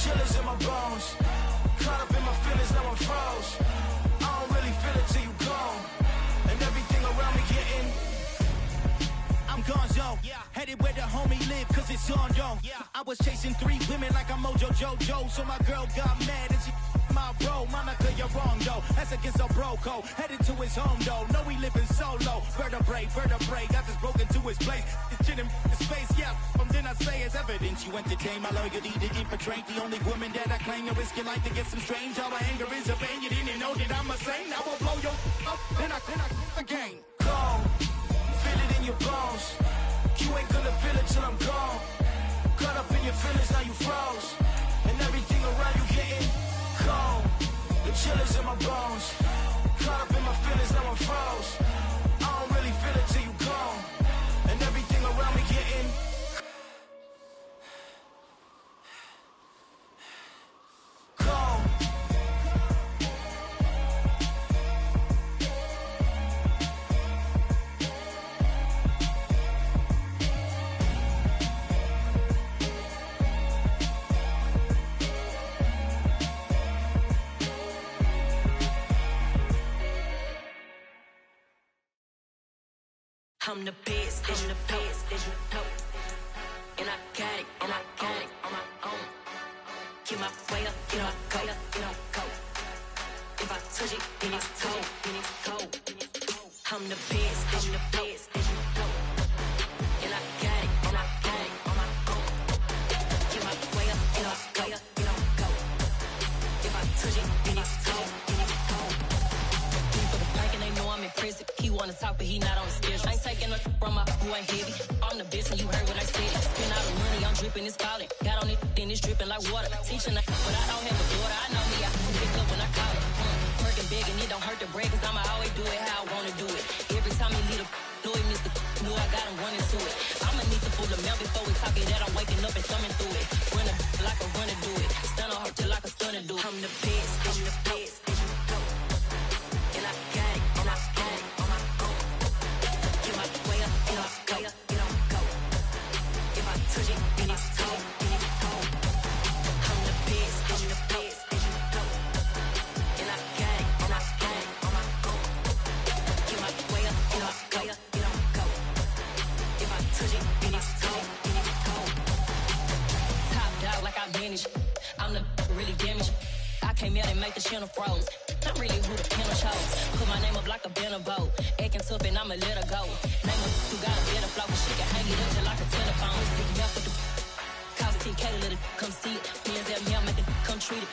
chillers in my bones. Caught up in my feelings, now I'm froze. I don't really feel it till you gone. And everything around me getting. I'm gonzo, headed where the homie live, cause it's on, yo. I was chasing 3 women like I'm Mojo Jojo, so my girl got mad and she my bro. Monica, you're wrong, though. That's against a bro code. Headed to his home, though. No, he living solo. Vertebrae, I just broke into his place. It's shit in his face, yeah. Then I say it's evidence you entertain my loyalty to infiltrate the only woman that I claim to risk your life to get some strange. How my anger is a pain. You didn't know that I'm a saint. I will blow your up, then I again. Gone. Feel it in your bones. You ain't gonna feel it till I'm gone. Caught up in your feelings, now you froze. And everything around you getting cold. The chillers in my bones. Caught up in my feelings, now I'm froze. I don't really feel it till you gone. And everything around me getting cold. I'm the best, I'm the best, and I got it, and I got it on my own. Get my way up, get my go, go. If I touch it, then it's cold, I'm the best, I'm the best, and I got it, and I got it on my own. Get my way up, get my go. If I touch it, then it's cold, For the blank and they know I'm in prison. He wanna talk, but he not on the schedule. I ain't taking a from my who ain't heavy. I'm the best and you heard what I said. Spend all the money, I'm dripping, it's falling. Got on it, then it's dripping like water. Teaching but I don't have a daughter. I know me, I can pick up when I call it. Working big and it don't hurt to break, cause I'ma always do it how I wanna do it. Every time he lead a know he missed the know I got him running to it. I'ma need to pull the mail before we talk it that I'm waking up and thumbing through it. Run like a runner do it. Stun on her till like a stunner do it. I'm the best, I'm the best, and I got it, and I got it on my own. Get my way up, get my go. If I touch it, then it's cold, I'm the best, and I got it, and I got it on my own. Get my way up, get my go. If I touch it, then it's cold, Top dog like I manage. I'm the really damaged. I came out and make the channel froze. I'm really who the piano chose. Put my name up like a banner boat. Acting tough and I'ma let her go. Name her who got a better flow, but she can hang it up just like a telephone. Stick me up with the cost 10K to let it come see it. Hands at me, I make it come treat it.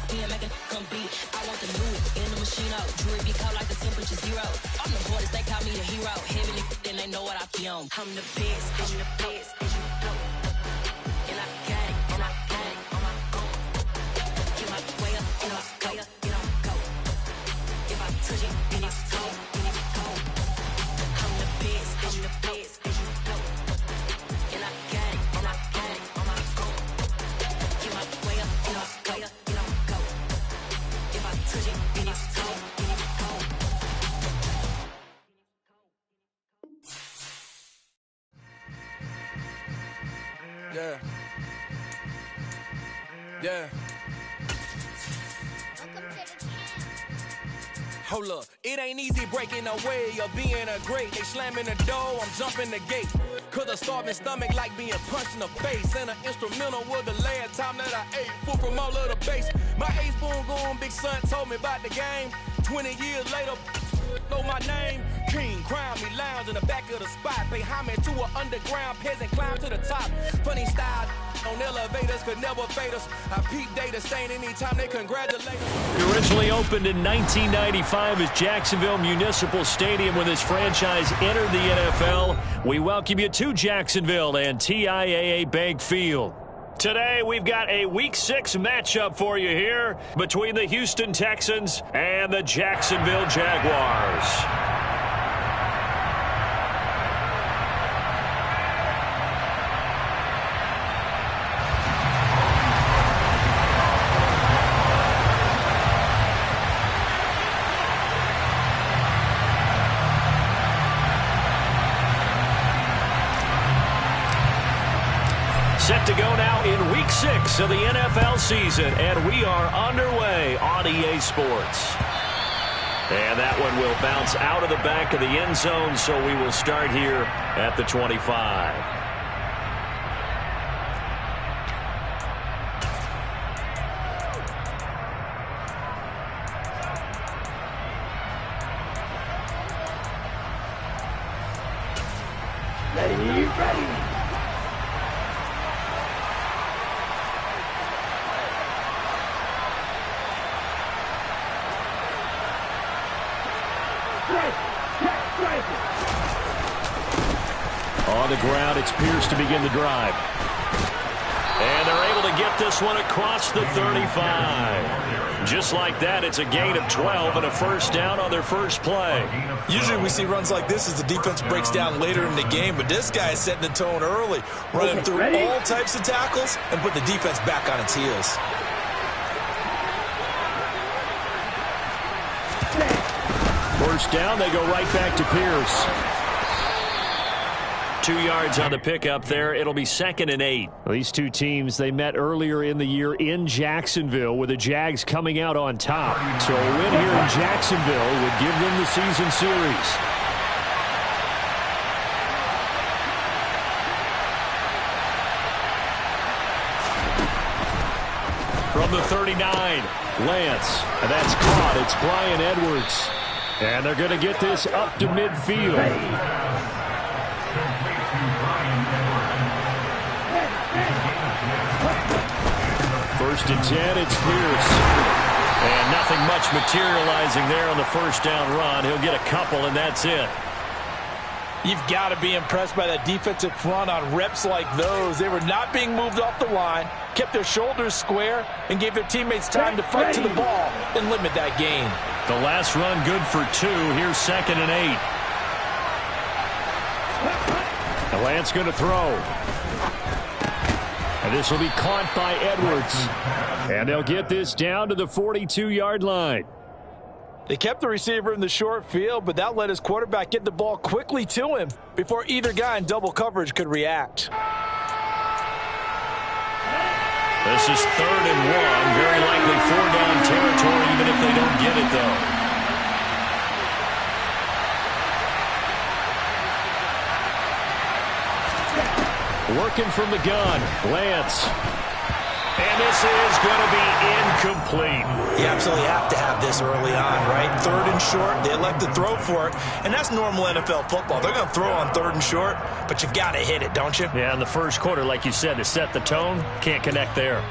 Spin, make it come beat it. I want the Louis in the machine out. Jewelry be caught like the temperature 0. I'm the hardest, they call me the hero. Heavenly, then they know what I be on. I'm the best, I'm the best, and I got it, and I got it on my own. Get my way up, get my go. If I touch it, then it's cold, I'm the best, and I got it, and I got it on my own. Get my way up, get my go. If I touch it, then it's cold, Yeah. Hold up, it ain't easy breaking away or being a great. They slamming the door, I'm jumping the gate. Cause a starving stomach like being punched in the face. And an instrumental was the last time that I ate. Food from all of the base. My ace spoon going, big son told me about the game. 20 years later, know my name. King, crown me, lounge in the back of the spot. Pay homage to an underground peasant, climb to the top. Funny style on elevators could never fade us. I peep data stain anytime they congratulate us. It originally opened in 1995 as Jacksonville Municipal Stadium when this franchise entered the NFL. We welcome you to Jacksonville and TIAA Bank Field. Today, we've got a Week 6 matchup for you here between the Houston Texans and the Jacksonville Jaguars. Set to go now in Week 6 6 of the NFL season, and we are underway on EA Sports. And that one will bounce out of the back of the end zone, so we will start here at the 25. Ready. On the ground, it's Pierce to begin the drive. And they're able to get this one across the 35. Just like that, it's a gain of 12 and a first down on their first play. Usually we see runs like this as the defense breaks down later in the game, but this guy is setting the tone early, running through all types of tackles and put the defense back on its heels. First down, they go right back to Pierce. 2 yards on the pickup there. It'll be 2nd and 8. These two teams, they met earlier in the year in Jacksonville with the Jags coming out on top. So a win here in Jacksonville would give them the season series. From the 39, Lance. And that's caught. It's Bryan Edwards. And they're going to get this up to midfield. First and 10, it's Pierce. And nothing much materializing there on the first down run. He'll get a couple, and that's it. You've got to be impressed by that defensive front on reps like those. They were not being moved off the line, kept their shoulders square, and gave their teammates time to fight to the ball and limit that gain. The last run good for 2. Here's 2nd and 8. The Lance going to throw. And this will be caught by Edwards. And they'll get this down to the 42-yard line. They kept the receiver in the short field, but that let his quarterback get the ball quickly to him before either guy in double coverage could react. This is 3rd and 1. Very likely 4-down territory, even if they don't get it, though. Working from the gun, Lance. And this is going to be incomplete. You absolutely have to have this early on, right? 3rd and short, they elect to throw for it, and that's normal NFL football. They're going to throw on 3rd and short, but you've got to hit it, don't you? Yeah, in the first quarter, like you said, to set the tone, can't connect there.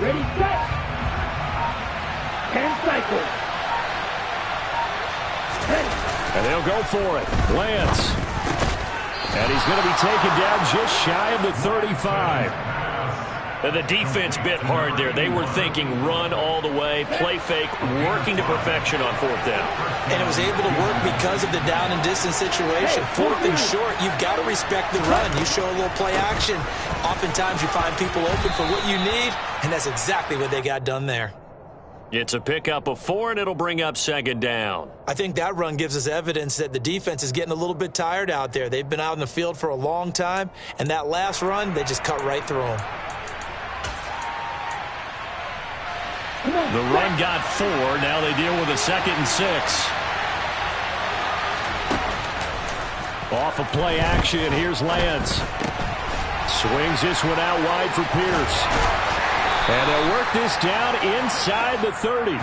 Ready, set. And cycle. Ready. And they'll go for it. Lance. And he's going to be taken down just shy of the 35. And the defense bit hard there. They were thinking run all the way, play fake, working to perfection on 4th down. And it was able to work because of the down and distance situation. 4th and short, you've got to respect the run. You show a little play action. Oftentimes you find people open for what you need, and that's exactly what they got done there. It's a pickup of 4, and it'll bring up 2nd down. I think that run gives us evidence that the defense is getting a little bit tired out there. They've been out in the field for a long time, and that last run, they just cut right through them. The run got 4. Now they deal with a 2nd and 6. Off of play action, here's Lance. Swings this one out wide for Pierce. And they'll work this down inside the 30.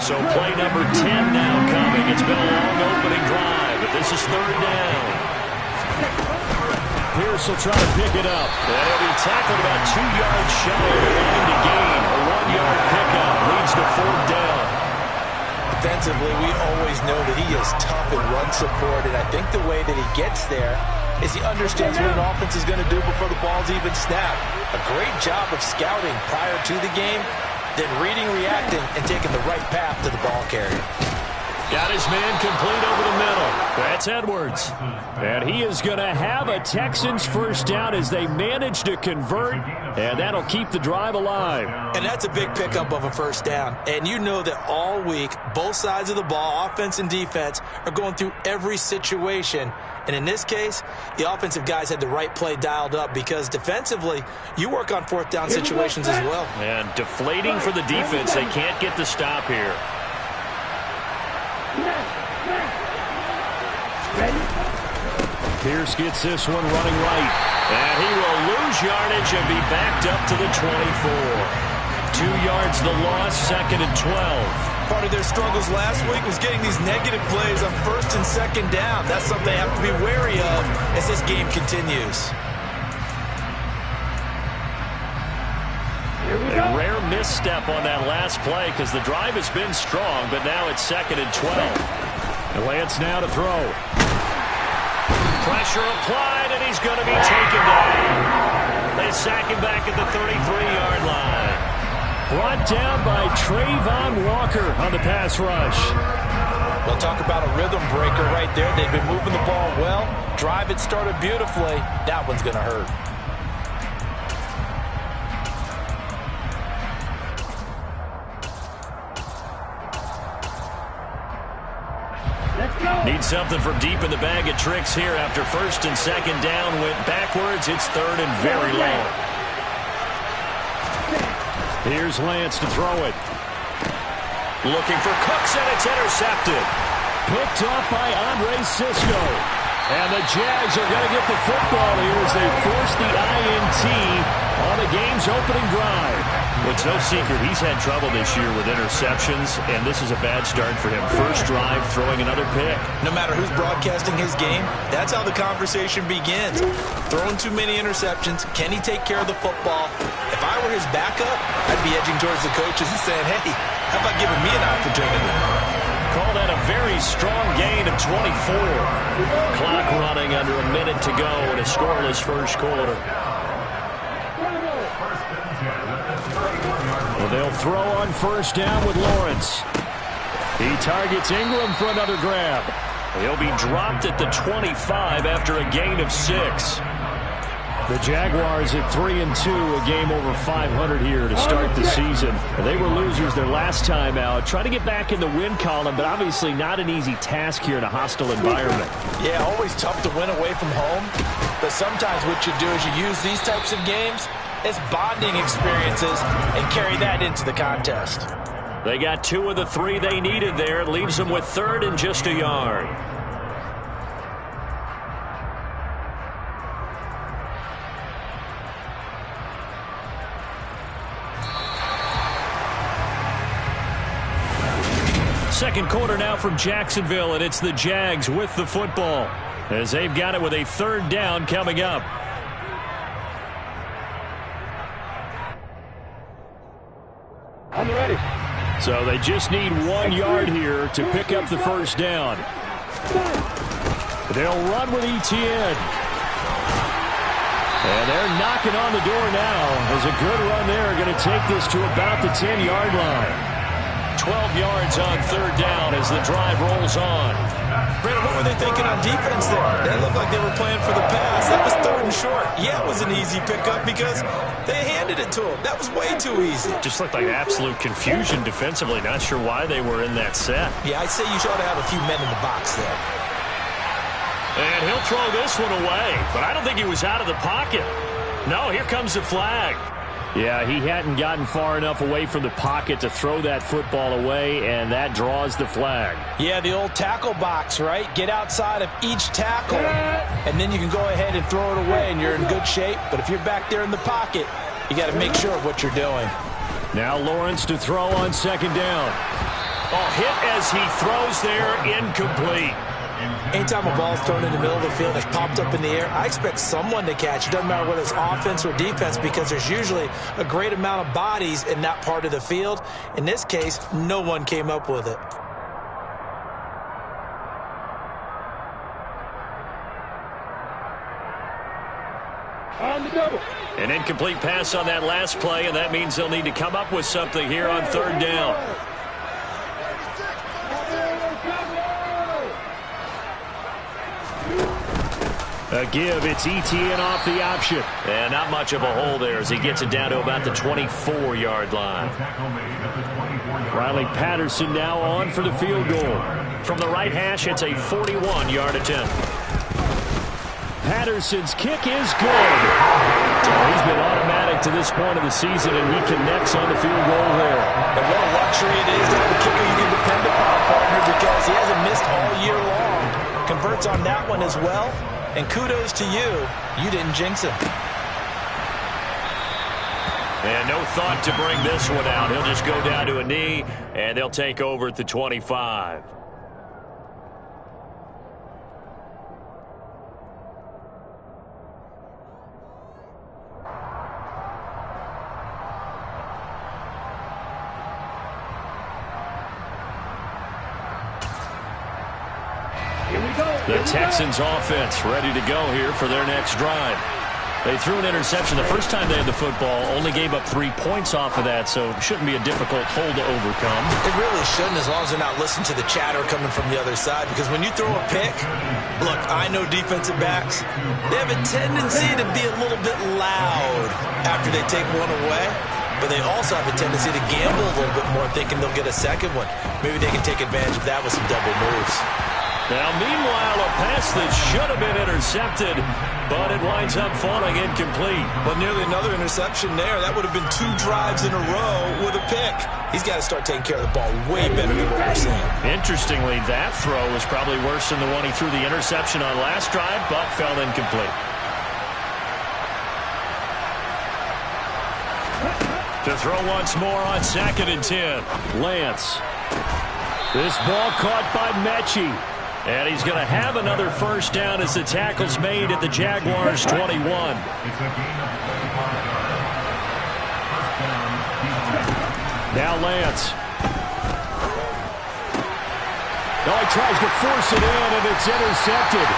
So play number 10 now coming. It's been a long opening drive, but this is 3rd down. Pierce will try to pick it up. And he'll be tackled about 2 yards shy of the line to gain. A 1-yard pickup leads to 4th down. Defensively, we always know that he is tough in run support, and I think the way that he gets there is he understands what an offense is going to do before the ball's even snapped. A great job of scouting prior to the game, then reading, reacting, and taking the right path to the ball carrier. Got his man complete over the middle. That's Edwards. And he is going to have a Texans first down as they manage to convert, and that'll keep the drive alive. And that's a big pickup of a first down. And you know that all week, both sides of the ball, offense and defense, are going through every situation. And in this case, the offensive guys had the right play dialed up because defensively, you work on fourth down situations as well. And deflating for the defense. They can't get the stop here. Pierce gets this one running right. And he will lose yardage and be backed up to the 24. 2 yards the loss, 2nd and 12. Part of their struggles last week was getting these negative plays on 1st and 2nd down. That's something they have to be wary of as this game continues. A rare misstep on that last play because the drive has been strong, but now it's 2nd and 12. And Lance now to throw. Pressure applied, and he's going to be taken down. They sack him back at the 33-yard line. Brought down by Trayvon Walker on the pass rush. We'll talk about a rhythm breaker right there. They've been moving the ball well. Drive it started beautifully. That one's going to hurt. Need something from deep in the bag of tricks here after 1st and 2nd down. Went backwards. It's 3rd and very long. Here's Lance to throw it. Looking for Cooks, and it's intercepted. Picked off by Andre Cisco. And the Jags are going to get the football here as they force the INT on the game's opening drive. It's no secret he's had trouble this year with interceptions, and this is a bad start for him. First drive, throwing another pick. No matter who's broadcasting his game, that's how the conversation begins. Throwing too many interceptions. Can he take care of the football? If I were his backup, I'd be edging towards the coaches and saying, hey, how about giving me an opportunity? Call that a very strong gain of 24. Clock running under a minute to go in a scoreless first quarter. Well, they'll throw on 1st down with Lawrence. He targets Ingram for another grab. He'll be dropped at the 25 after a gain of 6. The Jaguars at 3-2, a game over 500 here to start the season. They were losers their last time out. Trying to get back in the win column, but obviously not an easy task here in a hostile environment. Yeah, always tough to win away from home. But sometimes what you do is you use these types of games as bonding experiences and carry that into the contest. They got 2 of the 3 they needed there. It leaves them with 3rd and just a yard. Second quarter now from Jacksonville, and it's the Jags with the football as they've got it with a 3rd down coming up. I'm ready. So they just need 1 yard here to pick up the first down. They'll run with Etienne. And they're knocking on the door now. There's a good run there. Going to take this to about the 10-yard line. 12 yards on 3rd down as the drive rolls on. Brandon, what were they thinking on defense there? They looked like they were playing for the pass. That was 3rd and short. Yeah, it was an easy pickup because they handed it to them. That was way too easy. Just looked like absolute confusion defensively. Not sure why they were in that set. Yeah, I'd say you ought to have a few men in the box there. And he'll throw this one away, but I don't think he was out of the pocket. No, here comes the flag. Yeah, he hadn't gotten far enough away from the pocket to throw that football away, and that draws the flag. Yeah, the old tackle box, right? Get outside of each tackle, and then you can go ahead and throw it away, and you're in good shape. But if you're back there in the pocket, you got to make sure of what you're doing. Now Lawrence to throw on 2nd down. Oh, hit as he throws there, incomplete. Anytime a ball's thrown in the middle of the field and it's popped up in the air, I expect someone to catch. It doesn't matter whether it's offense or defense because there's usually a great amount of bodies in that part of the field. In this case, no one came up with it. On the double. An incomplete pass on that last play, and that means they'll need to come up with something here on 3rd down. A give, it's Etienne off the option. And not much of a hole there as he gets it down to about the 24-yard line. Riley Patterson now on for the field goal. From the right hash, it's a 41-yard attempt. Patterson's kick is good. He's been automatic to this point of the season, and he connects on the field goal there. And what a luxury it is to have a kicker you can depend upon, partner, because he hasn't missed all year long. Converts on that one as well. And kudos to you. You didn't jinx him. And no thought to bring this one out. He'll just go down to a knee, and they'll take over at the 25. The Texans offense ready to go here for their next drive. They threw an interception the first time they had the football, only gave up 3 points off of that, so it shouldn't be a difficult hole to overcome. It really shouldn't, as long as they're not listening to the chatter coming from the other side, because when you throw a pick, look, I know defensive backs, they have a tendency to be a little bit loud after they take one away, but they also have a tendency to gamble a little bit more, thinking they'll get a second one. Maybe they can take advantage of that with some double moves. Now, meanwhile, a pass that should have been intercepted, but it winds up falling incomplete. But nearly another interception there. That would have been 2 drives in a row with a pick. He's got to start taking care of the ball way better than what we're seeing. Interestingly, that throw was probably worse than the one he threw the interception on last drive, but fell incomplete. To throw once more on 2nd and 10. Lance. This ball caught by Mechie. And he's going to have another first down as the tackle's made at the Jaguars' 21. Now Lance. Oh, he tries to force it in, and it's intercepted.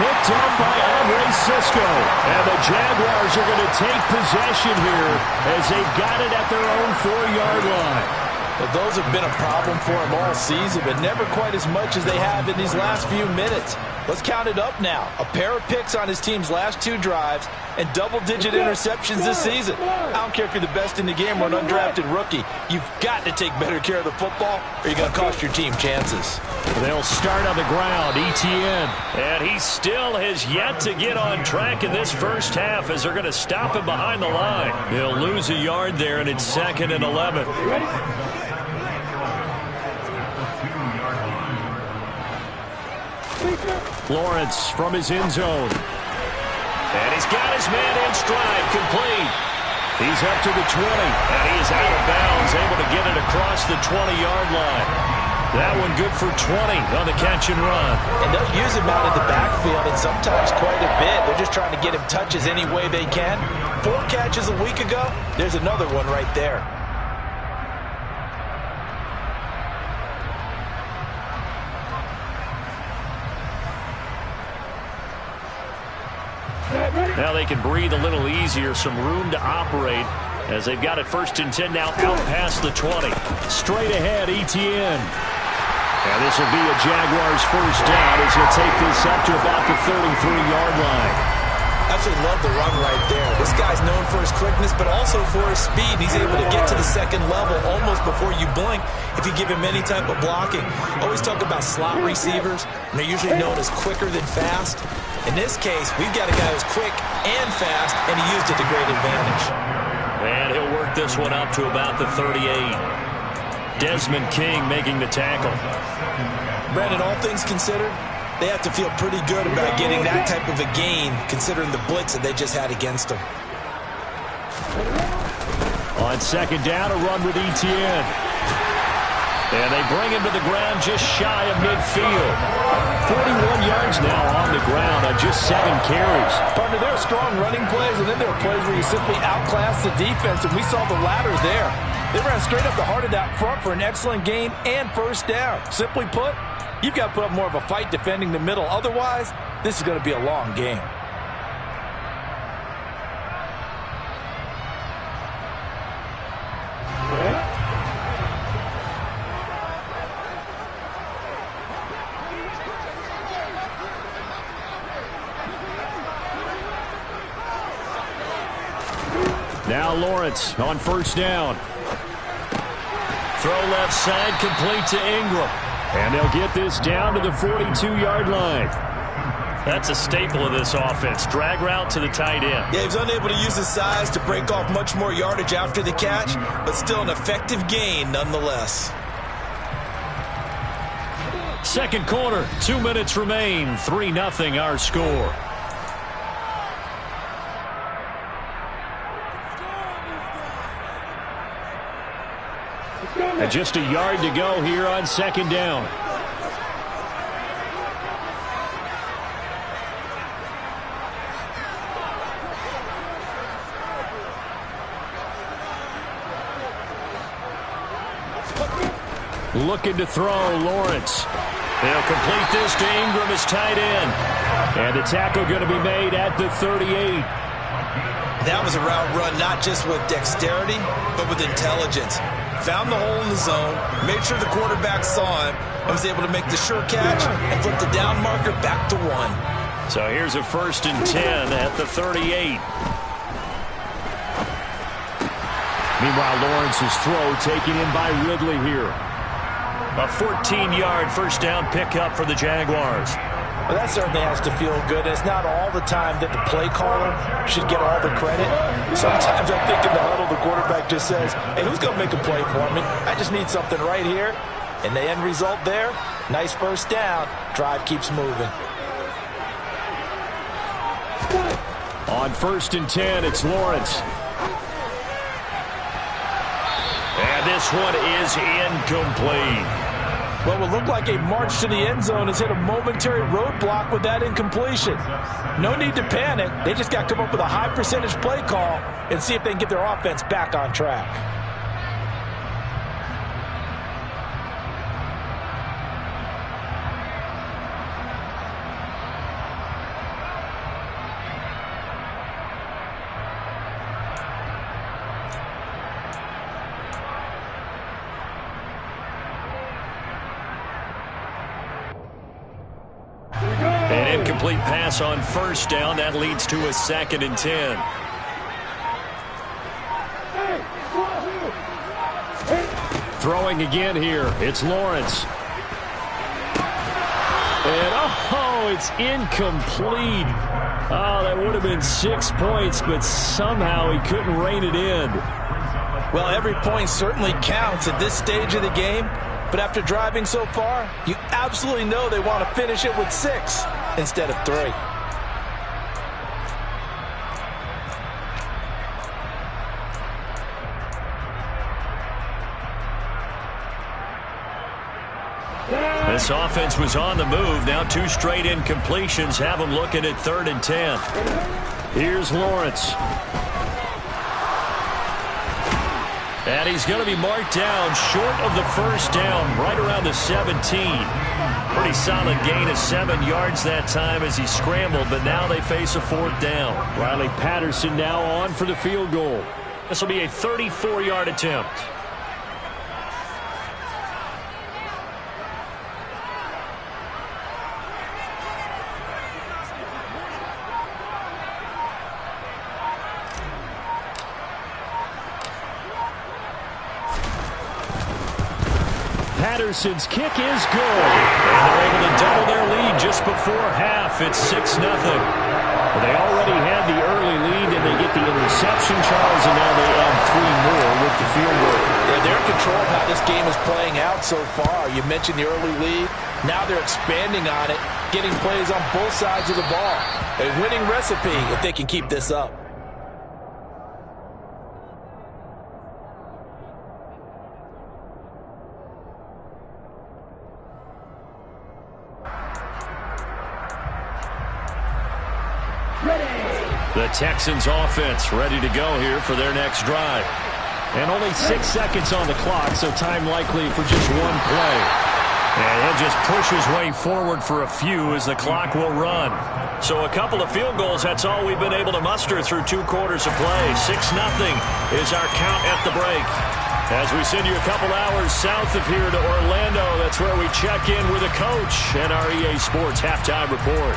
Picked up by Andre Cisco. And the Jaguars are going to take possession here as they've got it at their own 4-yard line. Well, those have been a problem for him all season, but never quite as much as they have in these last few minutes. Let's count it up now. A pair of picks on his team's last 2 drives and double-digit interceptions this season. I don't care if you're the best in the game or an undrafted rookie. You've got to take better care of the football or you're going to cost your team chances. They'll start on the ground, Etienne. And he still has yet to get on track in this first half as they're going to stop him behind the line. They'll lose a yard there, and it's 2nd and 11. Lawrence from his end zone. And he's got his man in stride, complete. He's up to the 20, and he is out of bounds, able to get it across the 20-yard line. That one good for 20 on the catch and run. And they'll use him out of the backfield, and sometimes quite a bit. They're just trying to get him touches any way they can. 4 catches a week ago, there's another one right there. Now they can breathe a little easier, some room to operate as they've got it 1st and 10 now out past the 20. Straight ahead, Etienne. And this will be a Jaguars first down as he'll take this up to about the 33-yard line. Absolutely love the run right there. This guy's known for his quickness, but also for his speed. He's able to get to the 2nd level almost before you blink if you give him any type of blocking. Always talk about slot receivers, and they're usually known as quicker than fast. In this case, we've got a guy who's quick and fast, and he used it to great advantage. And he'll work this one up to about the 38. Desmond King making the tackle. Brandon, all things considered, they have to feel pretty good about getting that type of a gain, considering the blitz that they just had against them. On 2nd down, a run with Etienne. And they bring him to the ground just shy of midfield. 41 yards now on the ground on just 7 carries. Partner, there are strong running plays, and then there are plays where you simply outclass the defense, and we saw the latter there. They ran straight up the heart of that front for an excellent gain and first down. Simply put, you've got to put up more of a fight defending the middle. Otherwise, this is going to be a long game. Now Lawrence on first down. Throw left side, complete to Ingram. And they'll get this down to the 42-yard line. That's a staple of this offense. Drag route to the tight end. Yeah, he was unable to use his size to break off much more yardage after the catch, but still an effective gain nonetheless. Second quarter, 2 minutes remain. 3-0 our score. And just a yard to go here on second down. Looking to throw, Lawrence. They'll complete this to Ingram as tight end. And the tackle going to be made at the 38. That was a route run not just with dexterity, but with intelligence. Found the hole in the zone, made sure the quarterback saw him, and was able to make the sure catch and flip the down marker back to 1. So here's a 1st and 10 at the 38. Meanwhile, Lawrence's throw taken in by Ridley here. A 14-yard first down pickup for the Jaguars. Well, that certainly has to feel good. It's not all the time that the play caller should get all the credit. Sometimes I think in the huddle, the quarterback just says, hey, who's going to make a play for me? I just need something right here. And the end result there, nice first down. Drive keeps moving. On 1st and 10, it's Lawrence. And this one is incomplete. What will look like a march to the end zone has hit a momentary roadblock with that incompletion. No need to panic. They just got to come up with a high percentage play call and see if they can get their offense back on track. An incomplete pass on first down. That leads to a 2nd and 10. Throwing again here. It's Lawrence. And, oh, it's incomplete. Oh, that would have been 6 points, but somehow he couldn't rein it in. Well, every point certainly counts at this stage of the game. But after driving so far, you absolutely know they want to finish it with 6 instead of 3. This offense was on the move. Now 2 straight incompletions have them looking at 3rd and 10. Here's Lawrence. And he's going to be marked down short of the first down, right around the 17. Pretty solid gain of 7 yards that time as he scrambled, but now they face a 4th down. Riley Patterson now on for the field goal. This will be a 34-yard attempt. Patterson's kick is good. And they're able to double their lead just before half. It's 6-0. Well, they already had the early lead, and they get the interception, Charles, and now they add 3 more with the field goal. Yeah, they're in control of how this game is playing out so far. You mentioned the early lead. Now they're expanding on it, getting plays on both sides of the ball. A winning recipe if they can keep this up. The Texans offense ready to go here for their next drive. And only 6 seconds on the clock, so time likely for just 1 play. And he'll just push his way forward for a few as the clock will run. So a couple of field goals, that's all we've been able to muster through 2 quarters of play. 6-0 is our count at the break. As we send you a couple hours south of here to Orlando, that's where we check in with the coach and our EA Sports Halftime Report.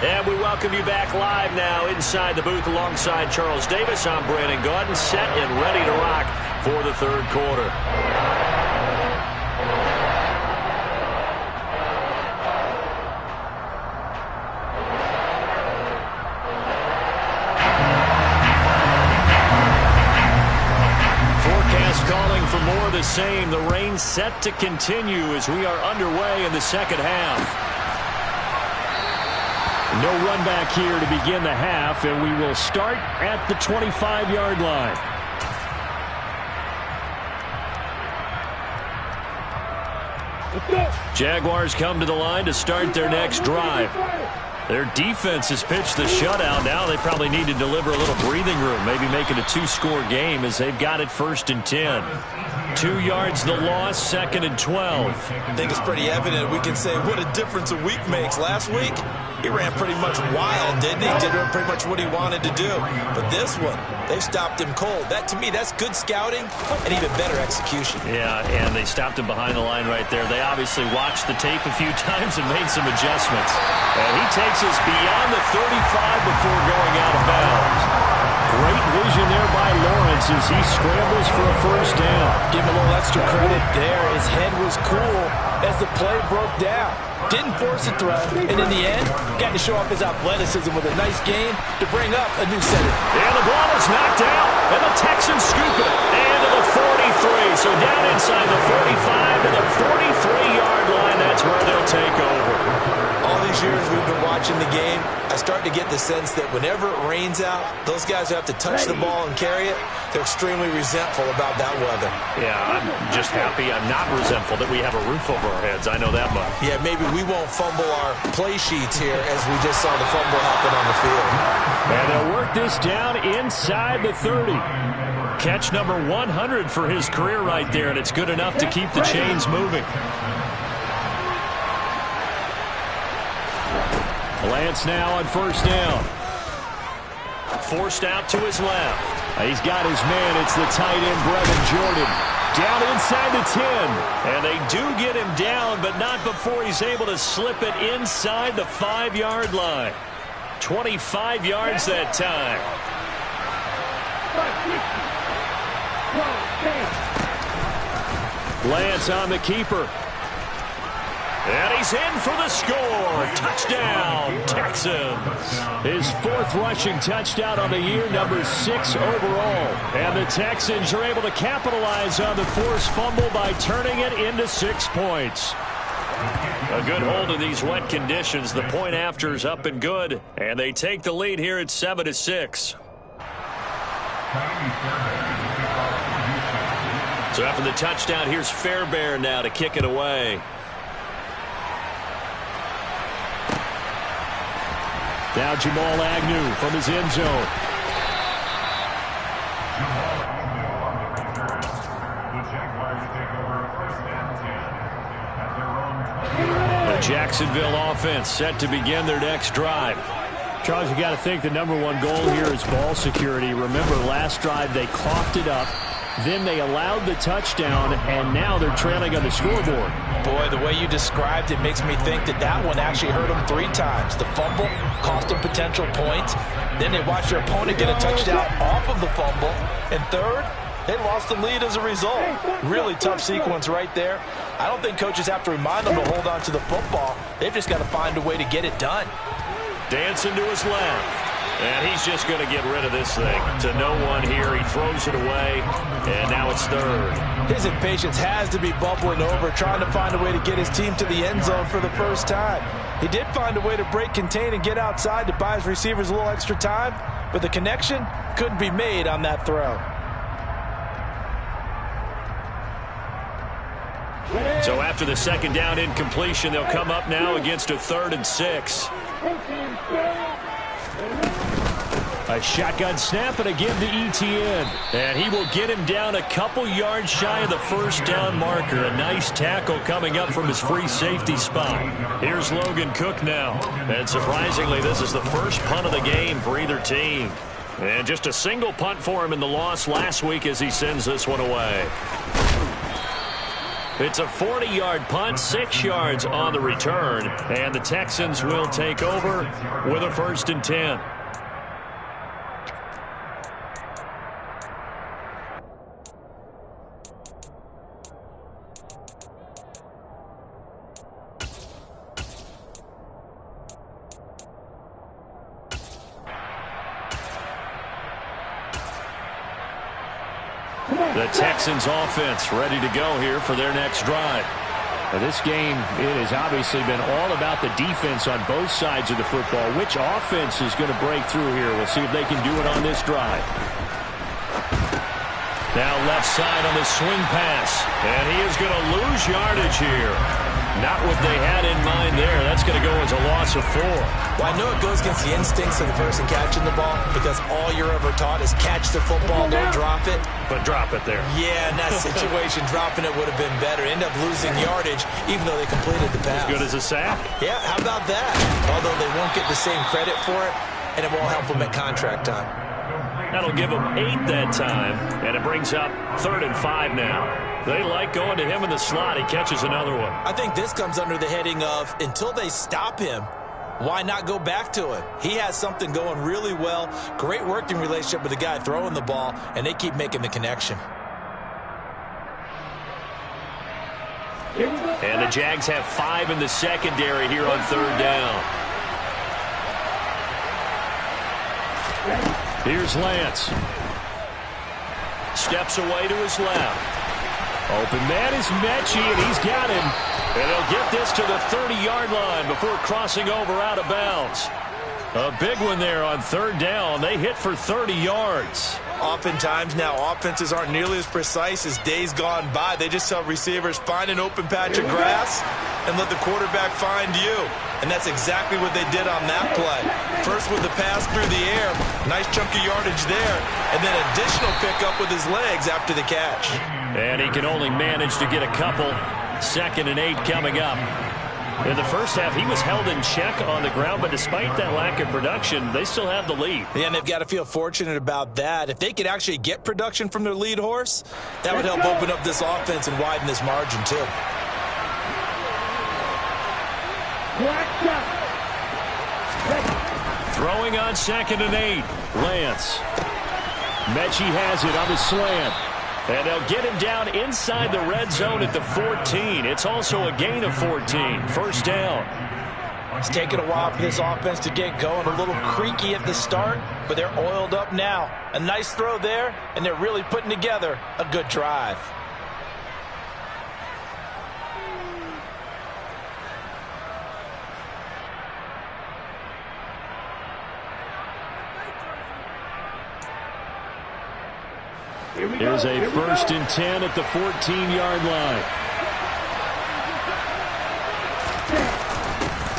And we welcome you back live now inside the booth alongside Charles Davis. I'm Brandon Gaudin, set and ready to rock for the third quarter. Forecast calling for more of the same. The rain set to continue as we are underway in the second half. No run back here to begin the half, and we will start at the 25-yard line. Jaguars come to the line to start their next drive. Their defense has pitched the shutout. Now they probably need to deliver a little breathing room, maybe make it a two-score game as they've got it 1st and 10. 2 yards the loss, 2nd and 12. I think it's pretty evident. We can say what a difference a week makes. Last week, he ran pretty much wild, didn't he? Did pretty much what he wanted to do. But this one, they stopped him cold. That, to me, that's good scouting and even better execution. Yeah, and they stopped him behind the line right there. They obviously watched the tape a few times and made some adjustments. And he takes us beyond the 35 before going out of bounds. Great vision there by Lawrence as he scrambles for a first down. Give him a little extra credit there. His head was cool as the play broke down. Didn't force a throw, and in the end, got to show off his athleticism with a nice game to bring up a new center. And the ball is knocked out, and the Texans scoop it. And to the 43, so down inside the 45 to the 43-yard line. That's where they'll take over. All these years we've been watching the game, I start to get the sense that whenever it rains out, those guys who have to touch the ball and carry it, they're extremely resentful about that weather. Yeah, I'm just happy I'm not resentful that we have a roof over our heads. I know that much. Yeah, maybe we won't fumble our play sheets here as we just saw the fumble happen on the field. And they'll work this down inside the 30. Catch number 100 for his career right there, and it's good enough to keep the chains moving. Lance now on first down. Forced out to his left. He's got his man. It's the tight end, Brevin Jordan. Down inside the 10. And they do get him down, but not before he's able to slip it inside the 5-yard line. 25 yards that time. Lance on the keeper. And he's in for the score. Touchdown, Texans. His 4th rushing touchdown on the year, number 6 overall. And the Texans are able to capitalize on the forced fumble by turning it into 6 points. A good hold in these wet conditions. The point after is up and good. And they take the lead here at 7-6. So after the touchdown, here's Fairbairn now to kick it away. Now Jamal Agnew from his end zone. The Jacksonville offense set to begin their next drive. Charles, you got to think the number 1 goal here is ball security. Remember, last drive they coughed it up. Then they allowed the touchdown, and now they're trailing on the scoreboard. Boy, the way you described it makes me think that that one actually hurt them 3 times. The fumble cost them potential points. Then they watched their opponent get a touchdown off of the fumble. And third, they lost the lead as a result. Really tough sequence right there. I don't think coaches have to remind them to hold on to the football. They've just got to find a way to get it done. Dancing to his left. And he's just going to get rid of this thing. To no one here. He throws it away. And now it's 3rd. His impatience has to be bubbling over, trying to find a way to get his team to the end zone for the first time. He did find a way to break contain and get outside to buy his receivers a little extra time, but the connection couldn't be made on that throw. So after the 2nd down incompletion, they'll come up now against a 3rd and 6. A shotgun snap and again to Etienne. And he will get him down a couple yards shy of the first down marker. A nice tackle coming up from his free safety spot. Here's Logan Cook now. And surprisingly, this is the first punt of the game for either team. And just a single punt for him in the loss last week as he sends this one away. It's a 40-yard punt, 6 yards on the return, and the Texans will take over with a 1st and 10. The Texans offense ready to go here for their next drive. Now this game, it has obviously been all about the defense on both sides of the football. Which offense is going to break through here? We'll see if they can do it on this drive. Now left side on the swing pass, and he is going to lose yardage here. Not what they had in mind there. That's going to go as a loss of 4. Well, I know it goes against the instincts of the person catching the ball because all you're ever taught is catch the football, don't drop it. But drop it there. Yeah, in that situation, dropping it would have been better. End up losing yardage even though they completed the pass. As good as a sack? Yeah, how about that? Although they won't get the same credit for it, and it won't help them at contract time. That'll give them 8 that time, and it brings up 3rd and 5 now. They like going to him in the slot. He catches another one. I think this comes under the heading of until they stop him, why not go back to him? He has something going really well. Great working relationship with the guy throwing the ball, and they keep making the connection. And the Jags have 5 in the secondary here on 3rd down. Here's Lance. Steps away to his left. Open man is Mechie, and he's got him. And he'll get this to the 30-yard line before crossing over out of bounds. A big one there on 3rd down. They hit for 30 yards. Oftentimes now offenses aren't nearly as precise as days gone by. They just tell receivers, find an open patch of grass and let the quarterback find you. And that's exactly what they did on that play. First with the pass through the air, nice chunk of yardage there, and then additional pickup with his legs after the catch. And he can only manage to get a couple. 2nd and 8 coming up. In the first half, he was held in check on the ground, but despite that lack of production, they still have the lead. Yeah, and they've got to feel fortunate about that. If they could actually get production from their lead horse, that would help open up this offense and widen this margin too. Throwing on 2nd and 8. Lance. Mechie has it on the slant. And they'll get him down inside the red zone at the 14. It's also a gain of 14. 1st down. It's taken a while for this offense to get going. A little creaky at the start, but they're oiled up now. A nice throw there, and they're really putting together a good drive. Here's a 1st and 10 at the 14-yard line.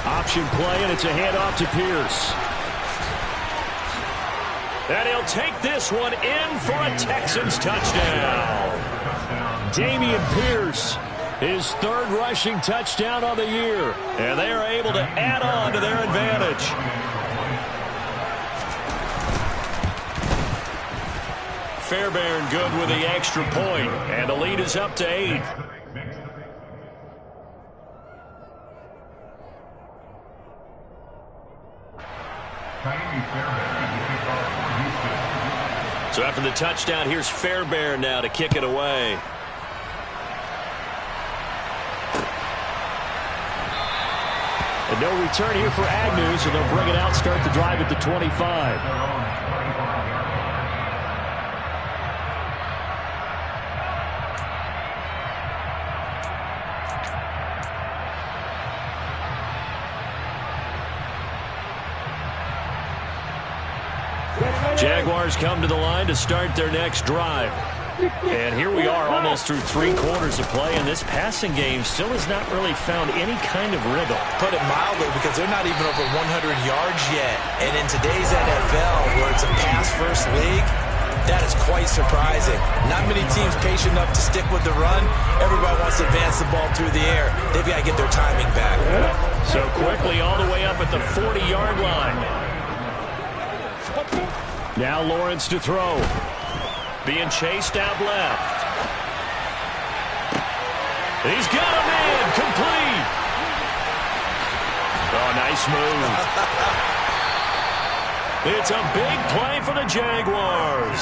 Option play, and it's a handoff to Pierce. And he'll take this one in for a Texans touchdown. Dameon Pierce, his 3rd rushing touchdown on the year. And they are able to add on to their advantage. Fairbairn good with the extra point, and the lead is up to 8. So after the touchdown, here's Fairbairn now to kick it away. And no return here for Agnew, so they'll bring it out, start the drive at the 25. Jaguars come to the line to start their next drive. And here we are almost through 3 quarters of play, and this passing game still has not really found any kind of rhythm. Put it mildly, because they're not even over 100 yards yet. And in today's NFL, where it's a pass-first league, that is quite surprising. Not many teams patient enough to stick with the run. Everybody wants to advance the ball through the air. They've got to get their timing back. So quickly all the way up at the 40-yard line. Now Lawrence to throw. Being chased out left. He's got a man. Complete. Oh, nice move. It's a big play for the Jaguars.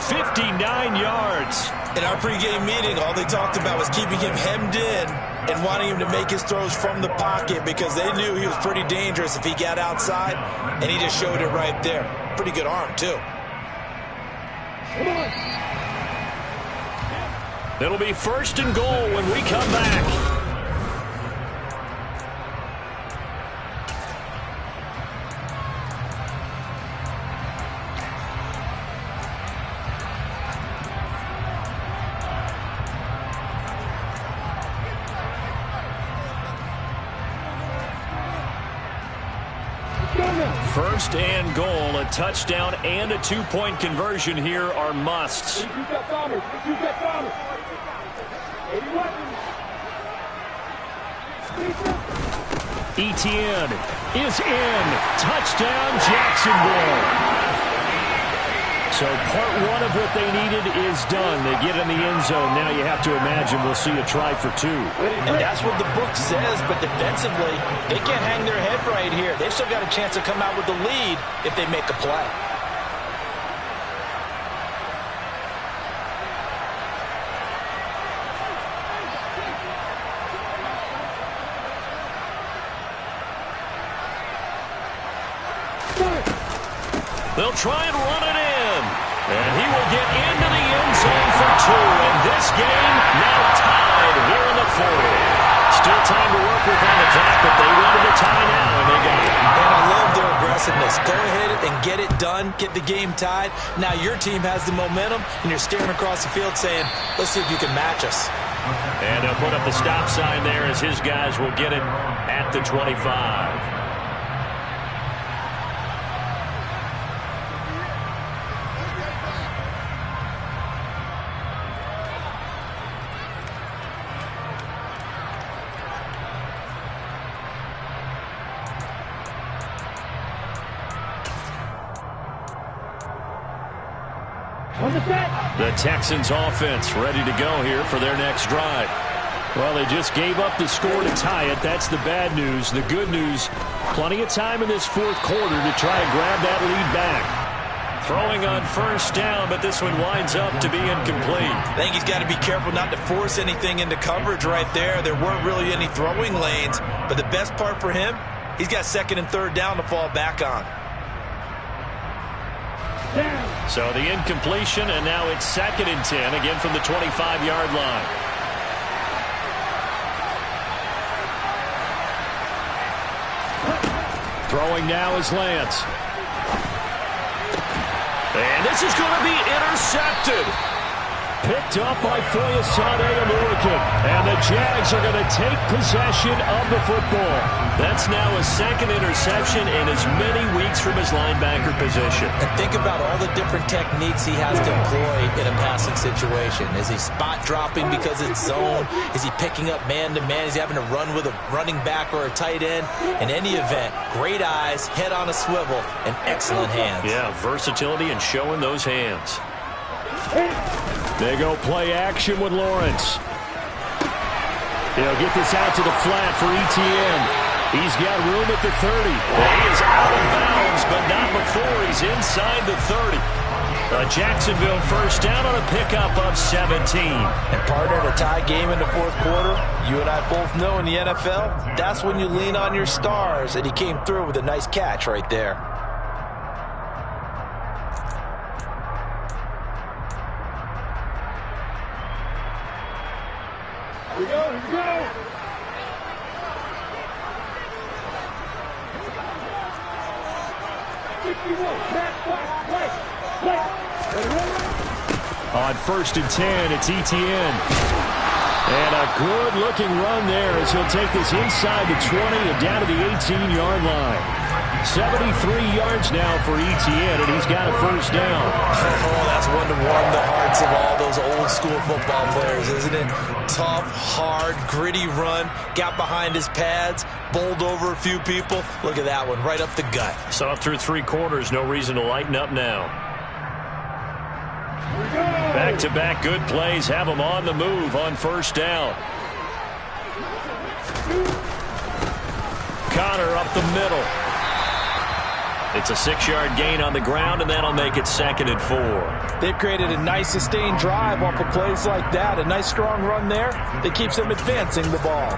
59 yards. In our pregame meeting, all they talked about was keeping him hemmed in and wanting him to make his throws from the pocket because they knew he was pretty dangerous if he got outside, and he just showed it right there. Pretty good arm, too. It'll be 1st and goal when we come back. First and goal, a touchdown and a 2-point conversion here are musts. Etienne is in. Touchdown, Jacksonville. So part one of what they needed is done. They get in the end zone. Now you have to imagine we'll see a try for 2. And that's what the book says, but defensively, they can't hang their head right here. They've still got a chance to come out with the lead if they make a play. They'll try and run it in. And he will get into the end zone for 2. And this game now tied here in the 4th. Still time to work with on the clock, but they wanted a tie now, and they got it. And I love their aggressiveness. Go ahead and get it done. Get the game tied. Now your team has the momentum, and you're staring across the field saying, let's see if you can match us. And they'll put up the stop sign there as his guys will get it at the 25. The Texans offense ready to go here for their next drive. Well, they just gave up the score to tie it. That's the bad news. The good news, plenty of time in this 4th quarter to try and grab that lead back. Throwing on 1st down, but this one winds up to be incomplete. I think he's got to be careful not to force anything into coverage right there. There weren't really any throwing lanes, but the best part for him, he's got 2nd and 3rd down to fall back on. So the incompletion, and now it's 2nd and 10, again from the 25-yard line. Throwing now is Lance. And this is going to be intercepted. Picked up by Foyesade American. And the Jags are going to take possession of the football. That's now a 2nd interception in as many weeks from his linebacker position. And think about all the different techniques he has to employ in a passing situation. Is he spot dropping because it's zone? Is he picking up man-to-man? Is he having to run with a running back or a tight end? In any event, great eyes, head on a swivel, and excellent hands. Yeah, versatility and showing those hands. They go play action with Lawrence. He'll get this out to the flat for Etienne. He's got room at the 30. He is out of bounds, but not before he's inside the 30. A Jacksonville 1st down on a pickup of 17. And partner, in a tie game in the 4th quarter, you and I both know in the NFL, that's when you lean on your stars, and he came through with a nice catch right there. Here we go, here we go. On 1st and 10, it's Etienne. And a good-looking run there as he'll take this inside the 20 and down to the 18-yard line. 73 yards now for Etienne, and he's got a 1st down. Oh, that's one to warm the hearts of all those old-school football players, isn't it? Tough, hard, gritty run. Got behind his pads, bowled over a few people. Look at that one, right up the gut. Saw it through 3 quarters. No reason to lighten up now. Back-to-back good plays have them on the move on 1st down. up the middle. It's a 6-yard gain on the ground, and that'll make it 2nd and 4. They've created a nice sustained drive off of plays like that. A nice strong run there that keeps them advancing the ball.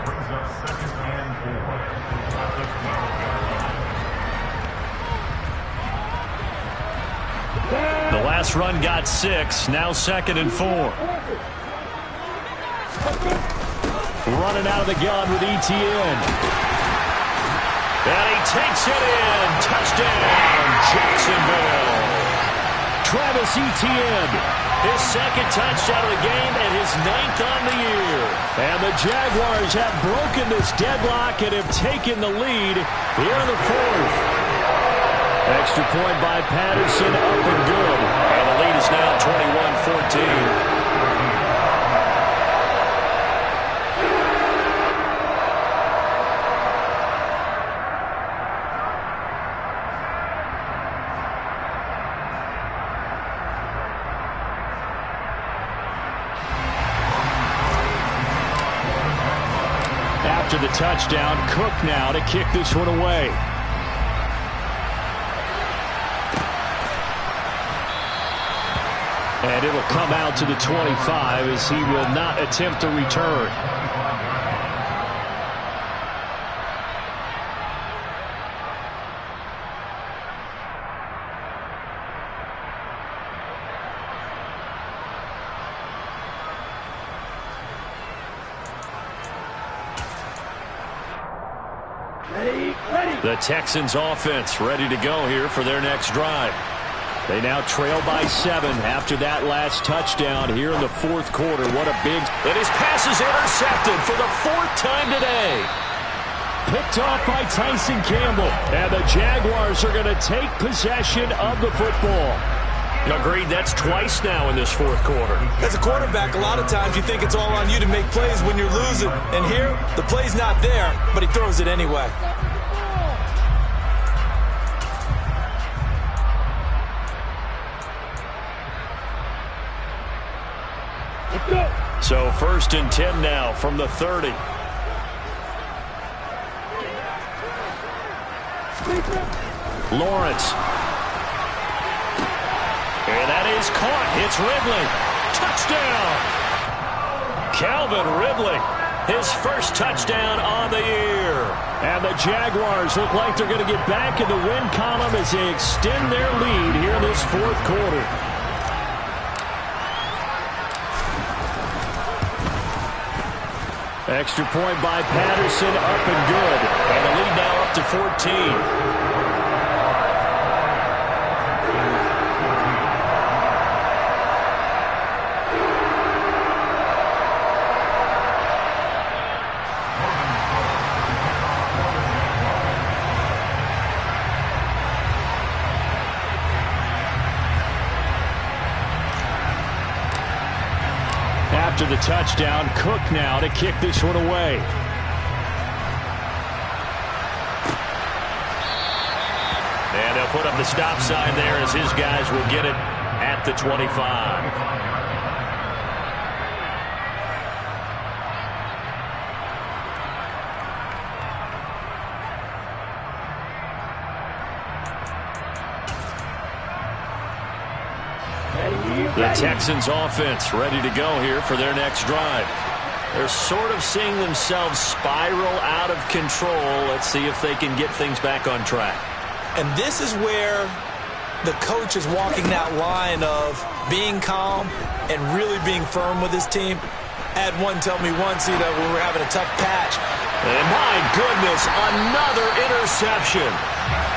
The last run got 6. Now 2nd and 4. Running out of the gun with Etienne. And he takes it in. Touchdown, Jacksonville. Travis Etienne, his 2nd touchdown of the game and his 9th on the year. And the Jaguars have broken this deadlock and have taken the lead here in the 4th. Extra point by Patterson, up and good. And the lead is now 21-14. After the touchdown, Cook now to kick this one away. And it'll come out to the 25 as he will not attempt to return. The Texans offense ready to go here for their next drive. They now trail by 7 after that last touchdown here in the 4th quarter. What a big... And his pass is intercepted for the 4th time today. Picked off by Tyson Campbell. And the Jaguars are going to take possession of the football. Agreed, that's twice now in this 4th quarter. As a quarterback, a lot of times you think it's all on you to make plays when you're losing. And here, the play's not there, but he throws it anyway. So 1st and 10 now from the 30. Lawrence. And that is caught. It's Ridley. Touchdown. Calvin Ridley. His first touchdown on the year. And the Jaguars look like they're going to get back in the win column as they extend their lead here in this 4th quarter. Extra point by Patterson, up and good. And the lead now up to 14. After the touchdown, Cook now to kick this one away. And they'll put up the stop sign there as his guys will get it at the 25. The Texans offense ready to go here for their next drive. They're sort of seeing themselves spiral out of control. Let's see if they can get things back on track. And this is where the coach is walking that line of being calm and really being firm with his team. I had one tell me once, when we were having a tough patch. And my goodness, another interception.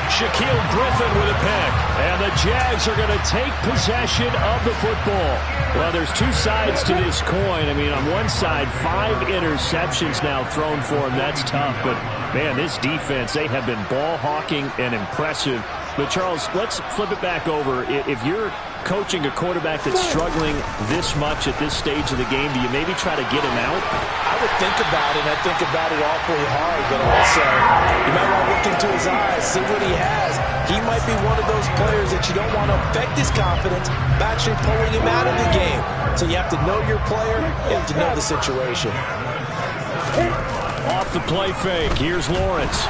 Shaquille Griffin with a pick. And the Jags are going to take possession of the football. Well, there's two sides to this coin. I mean, on one side, 5 interceptions now thrown for him. That's tough. But, man, this defense, they have been ball hawking and impressive. But, Charles, let's flip it back over. If you're coaching a quarterback that's struggling this much at this stage of the game, do you maybe try to get him out? I would think about it, and I think about it awfully hard, but also you might want to look into his eyes, see what he has. He might be one of those players that you don't want to affect his confidence by actually pulling him out of the game. So you have to know your player, you have to know the situation. Off the play fake, here's Lawrence.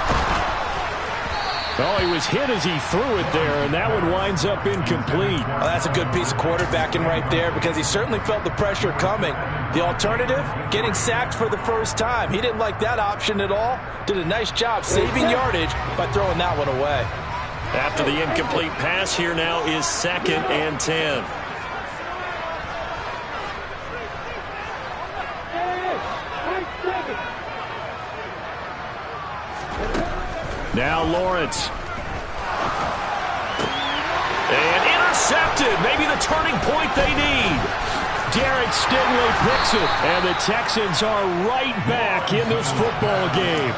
Oh, he was hit as he threw it there, and that one winds up incomplete. Well, that's a good piece of quarterbacking right there because he certainly felt the pressure coming. The alternative, getting sacked for the first time. He didn't like that option at all. Did a nice job saving yardage by throwing that one away. After the incomplete pass, here now is 2nd and 10. Now Lawrence. And intercepted. Maybe the turning point they need. Derek Stingley picks it. And the Texans are right back in this football game.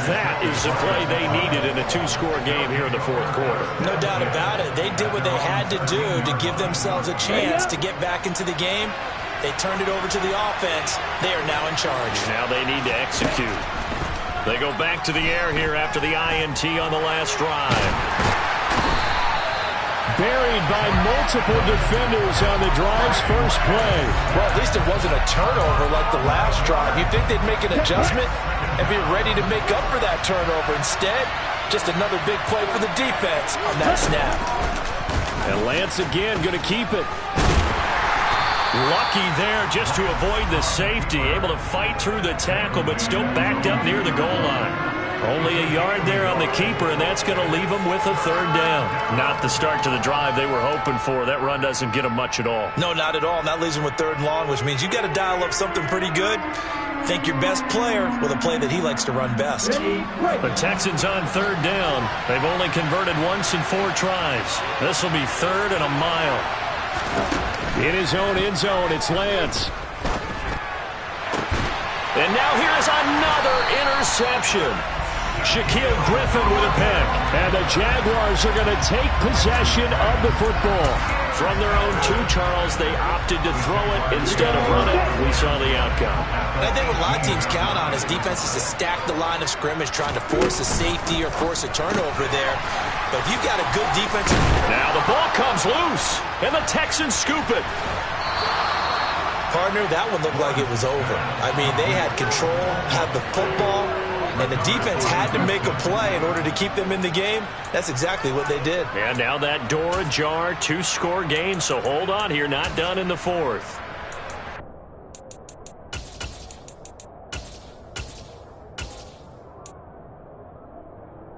That is the play they needed in a 2-score game here in the 4th quarter. No doubt about it. They did what they had to do to give themselves a chance to get back into the game. They turned it over to the offense. They are now in charge. Now they need to execute. They go back to the air here after the INT on the last drive. Buried by multiple defenders on the drive's first play. Well, at least it wasn't a turnover like the last drive. You'd think they'd make an adjustment and be ready to make up for that turnover. Instead, just another big play for the defense on that snap. And Lance again going to keep it. Lucky there just to avoid the safety. Able to fight through the tackle, but still backed up near the goal line. Only a yard there on the keeper, and that's going to leave them with a 3rd down. Not the start to the drive they were hoping for. That run doesn't get them much at all. No, not at all. And that leaves them with 3rd and long, which means you got to dial up something pretty good. Think your best player with a play that he likes to run best. The Texans on 3rd down. They've only converted once in 4 tries. This will be 3rd and a mile. In his own end zone, it's Lance. And now here's another interception. Shaquille Griffin with a pick. And the Jaguars are going to take possession of the football. From their own 2, Charles, they opted to throw it instead of run it. We saw the outcome. And I think what a lot of teams count on is defenses to stack the line of scrimmage, trying to force a safety or force a turnover there. But if you've got a good defense... Now the ball comes loose, and the Texans scoop it. Partner, that one looked like it was over. I mean, they had control, had the football, and the defense had to make a play in order to keep them in the game. That's exactly what they did. And now that door ajar, 2-score game, so hold on here, not done in the 4th.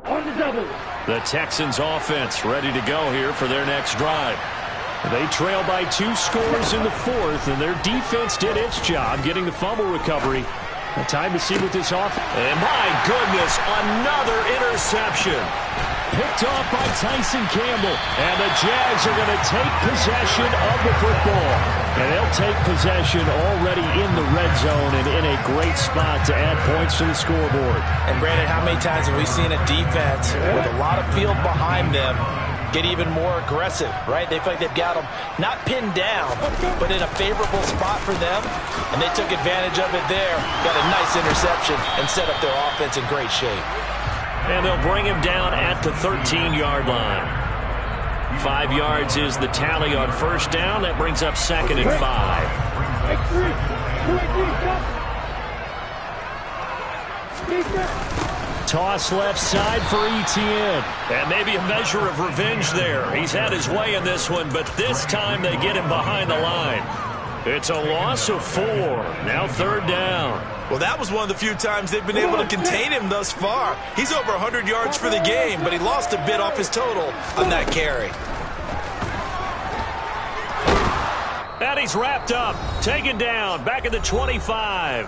On the double. The Texans offense ready to go here for their next drive. They trail by 2 scores in the 4th, and their defense did its job getting the fumble recovery. Time to see what this offense... And my goodness, another interception. Picked off by Tyson Campbell. And the Jags are going to take possession of the football. And they'll take possession already in the red zone and in a great spot to add points to the scoreboard. And Brandon, how many times have we seen a defense with a lot of field behind them get even more aggressive, right? They feel like they've got them not pinned down, but in a favorable spot for them, and they took advantage of it there. Got a nice interception and set up their offense in great shape. And they'll bring him down at the 13-yard line. 5 yards is the tally on 1st down. That brings up 2nd and 5. Toss left side for Etienne. And maybe a measure of revenge there. He's had his way in this one, but this time they get him behind the line. It's a loss of 4. Now 3rd down. Well, that was one of the few times they've been able to contain him thus far. He's over 100 yards for the game, but he lost a bit off his total on that carry. And he's wrapped up, taken down, back at the 25.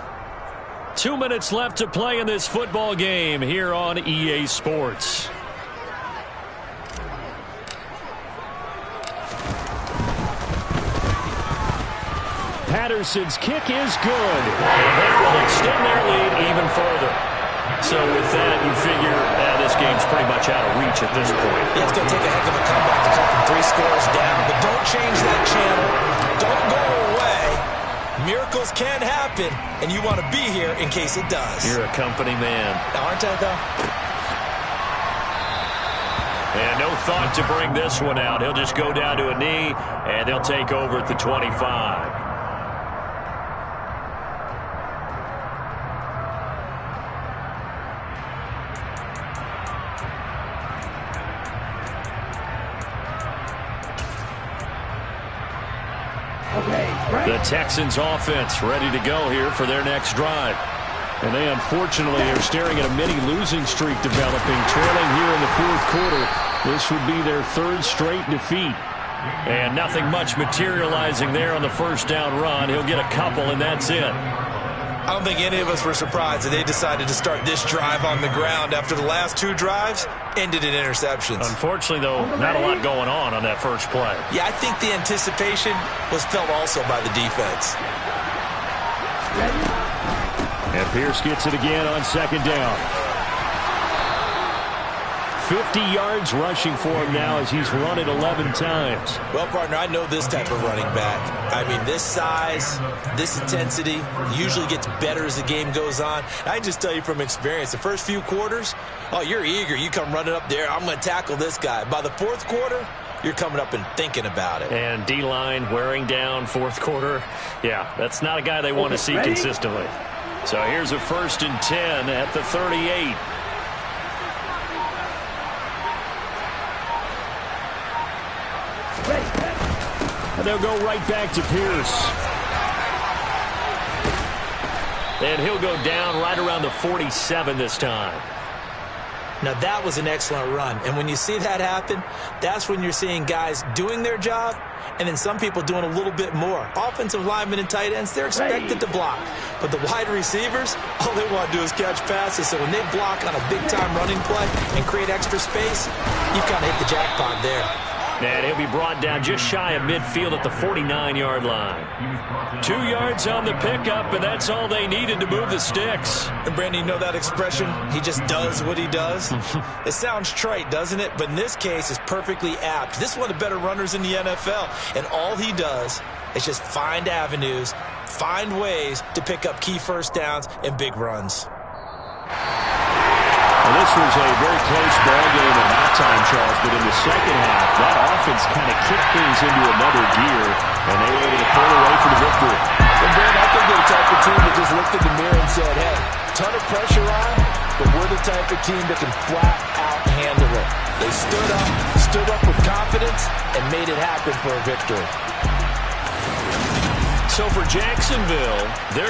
2 minutes left to play in this football game here on EA Sports. Patterson's kick is good. And they will extend their lead even further. So with that, you figure this game's pretty much out of reach at this point. Yeah, it's going to take a heck of a comeback to come from 3 scores down. But don't change that channel. Don't go away. Miracles can happen, and you want to be here in case it does. You're a company man. Aren't I, though? And no thought to bring this one out. He'll just go down to a knee, and they'll take over at the 25. The Texans offense ready to go here for their next drive. And they unfortunately are staring at a mini losing streak developing, trailing here in the fourth quarter. This would be their third straight defeat. And nothing much materializing there on the first down run. He'll get a couple, and that's it. I don't think any of us were surprised that they decided to start this drive on the ground after the last two drives ended in interceptions. Unfortunately, though, not a lot going on that first play. Yeah, I think the anticipation was felt also by the defense. And Pierce gets it again on second down. 50 yards rushing for him now as he's run it 11 times. Well, partner, I know this type of running back. I mean, this size, this intensity usually gets better as the game goes on. I can just tell you from experience, the first few quarters, oh, you're eager. You come running up there, I'm going to tackle this guy. By the fourth quarter, you're coming up and thinking about it. And D-line wearing down fourth quarter. Yeah, that's not a guy they want to see consistently. So here's a 1st and 10 at the 38. And they'll go right back to Pierce. And he'll go down right around the 47 this time. Now, that was an excellent run. And when you see that happen, that's when you're seeing guys doing their job and then some people doing a little bit more. Offensive linemen and tight ends, they're expected to block. But the wide receivers, all they want to do is catch passes. So when they block on a big-time running play and create extra space, you've kind of hit the jackpot there. And he'll be brought down just shy of midfield at the 49-yard line. 2 yards on the pickup, and that's all they needed to move the sticks. And, Brandon, you know that expression, he just does what he does? It sounds trite, doesn't it? But in this case, it's perfectly apt. This is one of the better runners in the NFL, and all he does is just find avenues, find ways to pick up key first downs and big runs. Well, this was a very close ball game at halftime, Charles, but in the second half, that offense kind of kicked things into another gear, and they were able to pull away for the victory. And, Brandon, I think they're the type of team that just looked in the mirror and said, hey, ton of pressure on, but we're the type of team that can flat out handle it. They stood up with confidence, and made it happen for a victory. So for Jacksonville, they're